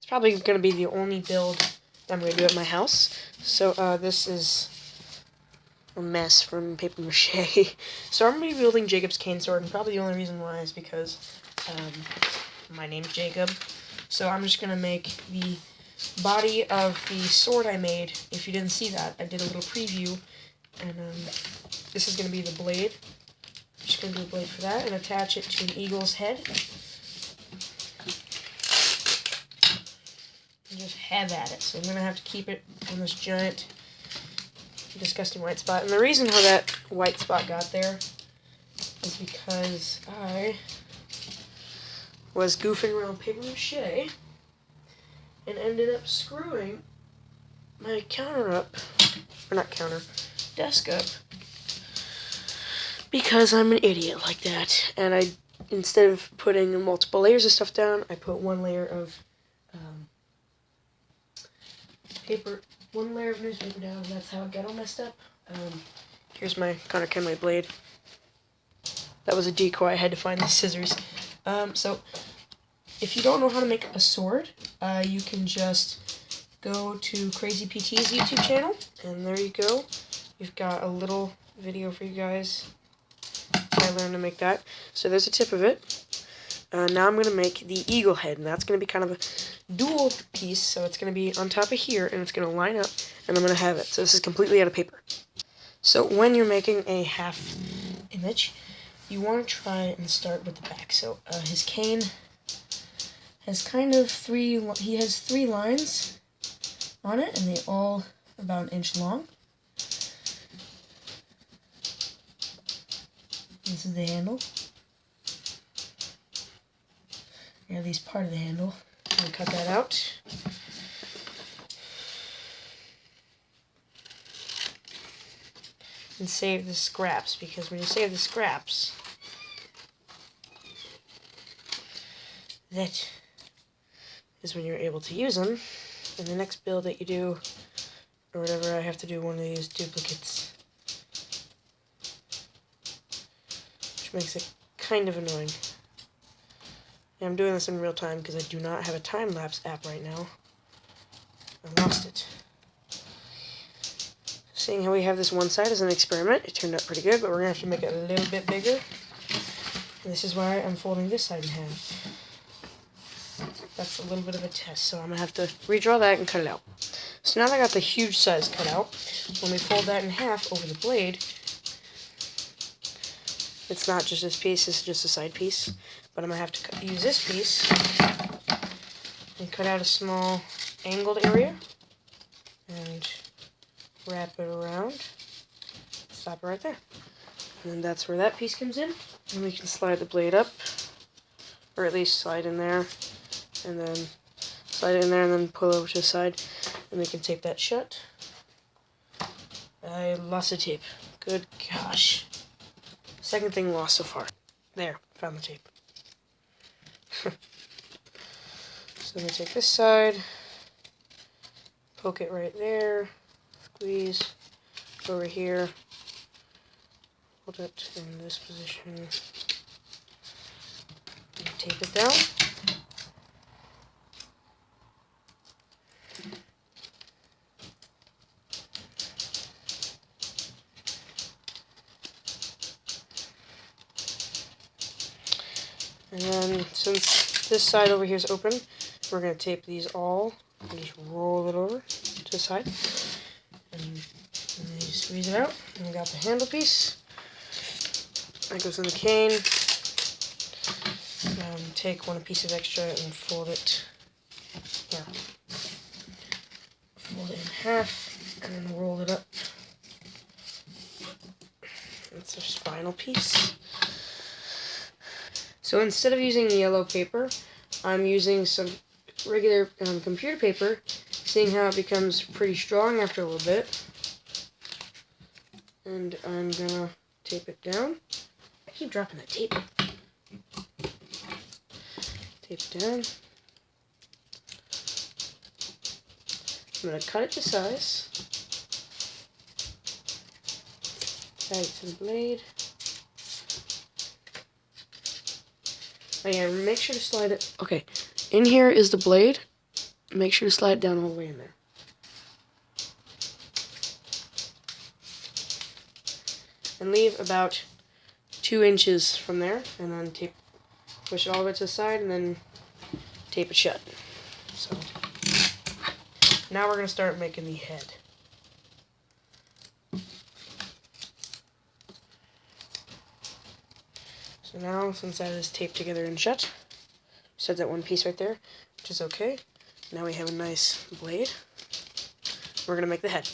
probably going to be the only build that I'm going to do at my house. So this is a mess from paper mache. So I'm going to be building Jacob's cane sword, and probably the only reason why is because my name's Jacob. So I'm just going to make the body of the sword I made. If you didn't see that, I did a little preview, and this is going to be the blade. I'm just going to do a blade for that and attach it to an eagle's head. And just have at it. So I'm going to have to keep it on this giant, disgusting white spot. And the reason how that white spot got there is because I was goofing around paper mache and ended up screwing my counter up, or not counter, desk up, because I'm an idiot like that. And I, instead of putting multiple layers of stuff down, I put one layer of one layer of newspaper down, and that's how it got all messed up. Here's my Connor Kenway blade. That was a decoy. I had to find the scissors. So, if you don't know how to make a sword, you can just go to Crazy PT's YouTube channel, and there you go. You've got a little video for you guys. I learned to make that. So there's a tip of it. Now I'm going to make the eagle head, and that's going to be kind of a dual piece, so it's going to be on top of here, and it's going to line up, and I'm going to have it. So this is completely out of paper. So when you're making a half image, you want to try and start with the back. So his cane has kind of three lines on it, and they all about an inch long. This is the handle. Or at least part of the handle. I'm going to cut that out. And save the scraps, because when you save the scraps, that is when you're able to use them in the next build that you do, or whatever. I have to do one of these duplicates, which makes it kind of annoying. And I'm doing this in real time because I do not have a time-lapse app right now. I lost it. Seeing how we have this one side as an experiment, it turned out pretty good, but we're going to have to make it a little bit bigger. And this is why I'm folding this side in half. That's a little bit of a test, so I'm going to have to redraw that and cut it out. So now that I got the huge size cut out, when we fold that in half over the blade, it's not just this piece, it's just a side piece. But I'm going to have to use this piece and cut out a small angled area and wrap it around. Stop it right there. And then that's where that piece comes in. And we can slide the blade up, or at least slide in there, and then slide it in there, and then pull over to the side, and we can tape that shut. I lost the tape. Good gosh. Second thing lost so far. There, found the tape. So I'm going to take this side, poke it right there, squeeze over here, hold it in this position, and tape it down. And then, since this side over here is open, we're going to tape these all and just roll it over to the side. And then you squeeze it out, and we got the handle piece. That goes in the cane. Take one piece of extra and fold it. Yeah. Fold it in half, and then roll it up. That's our spinal piece. So instead of using yellow paper, I'm using some regular computer paper, seeing how it becomes pretty strong after a little bit. And I'm gonna tape it down. I keep dropping that tape. Tape it down. I'm gonna cut it to size. Add it to the blade. Oh yeah, make sure to slide it. Okay, in here is the blade, make sure to slide it down all the way in there. And leave about 2 inches from there, and then push it all the way to the side, and then tape it shut. So now we're going to start making the head. So now, since that is taped together and shut, set that one piece right there, which is okay. Now we have a nice blade. We're going to make the head.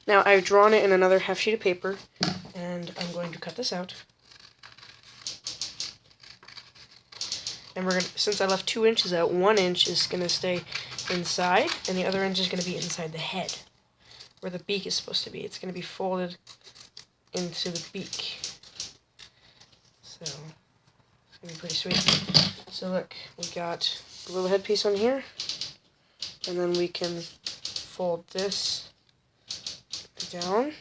Now I've drawn it in another half sheet of paper, and I'm going to cut this out. And we're going to, since I left 2 inches out, 1 inch is going to stay inside, and the other inch is going to be inside the head, where the beak is supposed to be. It's going to be folded into the beak. So, it's going to be pretty sweet. So look, we got a little headpiece on here, and then we can fold this down,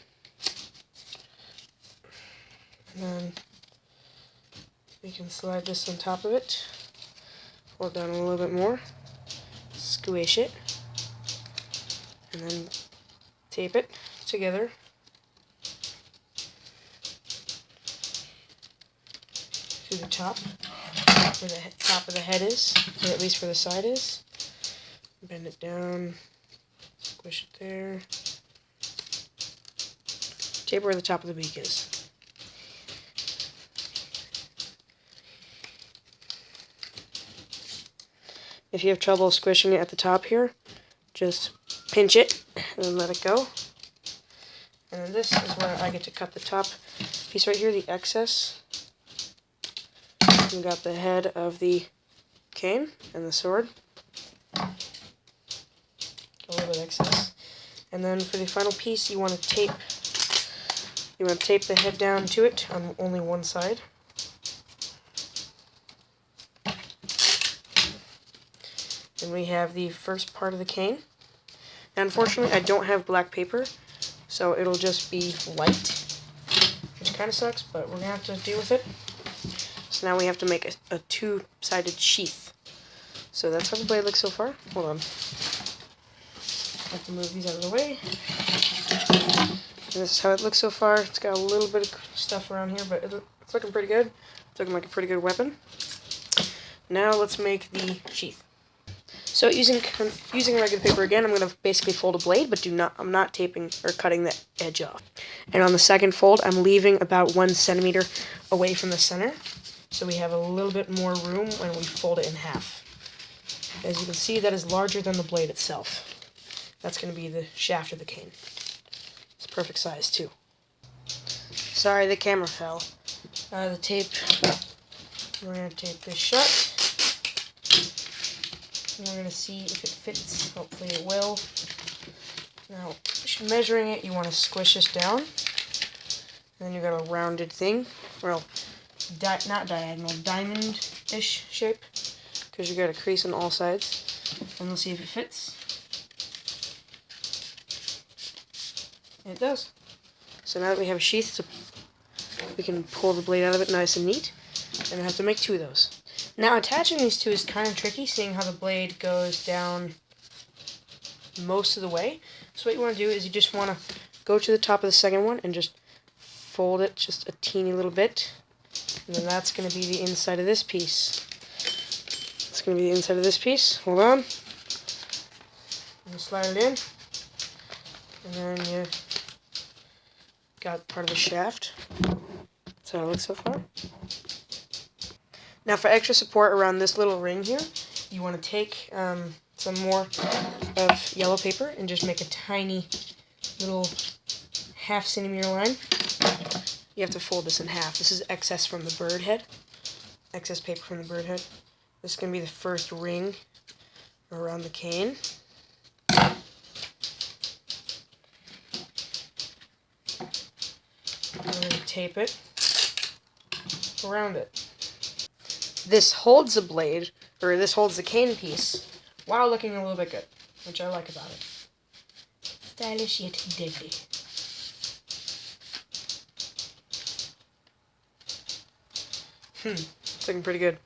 and then we can slide this on top of it, fold it down a little bit more, squish it, and then tape it together. To the top, where the top of the head is, or at least where the side is. Bend it down, squish it there. Tape where the top of the beak is. If you have trouble squishing it at the top here, just pinch it and then let it go. And then this is where I get to cut the top piece right here, the excess. We got the head of the cane and the sword. A little bit excess. And then for the final piece, you want to tape the head down to it on only one side. And we have the first part of the cane. Now, unfortunately, I don't have black paper, so it'll just be white, which kind of sucks, but we're going to have to deal with it. So now we have to make a two-sided sheath. So that's how the blade looks so far. Hold on. I have to move these out of the way. And this is how it looks so far. It's got a little bit of stuff around here, but it's looking pretty good. It's looking like a pretty good weapon. Now let's make the sheath. So using regular paper again, I'm going to basically fold a blade, but I'm not taping or cutting the edge off. And on the second fold, I'm leaving about 1 centimeter away from the center, so we have a little bit more room when we fold it in half. As you can see, that is larger than the blade itself. That's going to be the shaft of the cane. It's perfect size too. Sorry, the camera fell. The tape, we're going to tape this shut. And we're going to see if it fits. Hopefully it will. Now, measuring it, you want to squish this down. And then you've got a rounded thing. Well, not diagonal, diamond-ish shape. Because you've got a crease on all sides. And we'll see if it fits. And it does. So now that we have a sheath, we can pull the blade out of it nice and neat. And I have to make 2 of those. Now, attaching these two is kind of tricky, seeing how the blade goes down most of the way. So what you want to do is you just want to go to the top of the second one and just fold it just a teeny little bit. And then that's going to be the inside of this piece. It's going to be the inside of this piece. Hold on. And slide it in. And then you got part of the shaft. That's how it looks so far. Now for extra support around this little ring here, you want to take some more of yellow paper and just make a tiny little ½ centimeter line. You have to fold this in half. This is excess from the bird head. Excess paper from the bird head. This is going to be the first ring around the cane. I'm going to tape it around it. This holds the blade, or this holds the cane piece, while looking a little bit good, which I like about it. Stylish yet deadly. It's looking pretty good.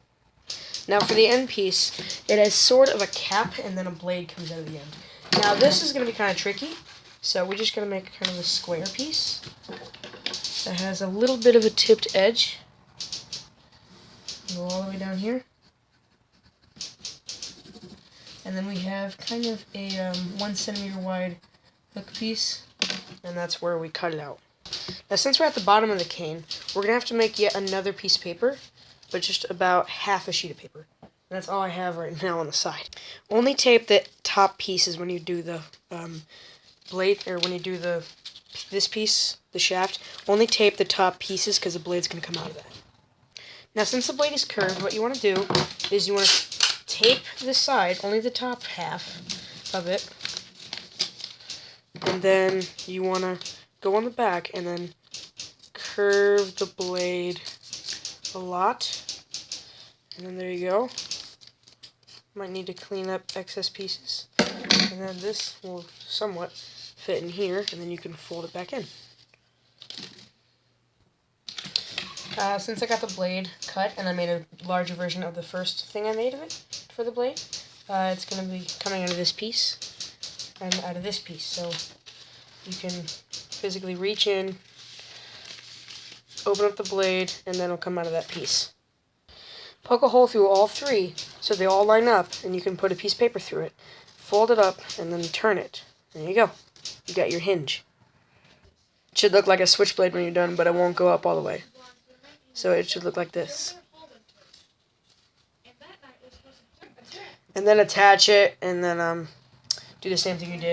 Now for the end piece, it has sort of a cap and then a blade comes out of the end. Now this is going to be kind of tricky, so we're just going to make kind of a square piece that has a little bit of a tipped edge. Go all the way down here. And then we have kind of a 1 centimeter wide hook piece, and that's where we cut it out. Now since we're at the bottom of the cane, we're going to have to make yet another piece of paper, but just about half a sheet of paper. And that's all I have right now on the side. Only tape the top pieces when you do the blade, or when you do this piece, the shaft. Only tape the top pieces because the blade's going to come out of that. Now since the blade is curved, what you want to do is you want to tape this side, only the top half of it, and then you want to go on the back and then curve the blade a lot, and then there you go. Might need to clean up excess pieces, and then this will somewhat fit in here, and then you can fold it back in. Since I got the blade cut and I made a larger version of the first thing I made of it for the blade, it's going to be coming out of this piece and out of this piece. So you can physically reach in, open up the blade, and then it'll come out of that piece. Poke a hole through all three so they all line up, and you can put a piece of paper through it. Fold it up and then turn it. There you go. You got your hinge. It should look like a switchblade when you're done, but it won't go up all the way. So it should look like this. And then attach it, and then do the same thing you did.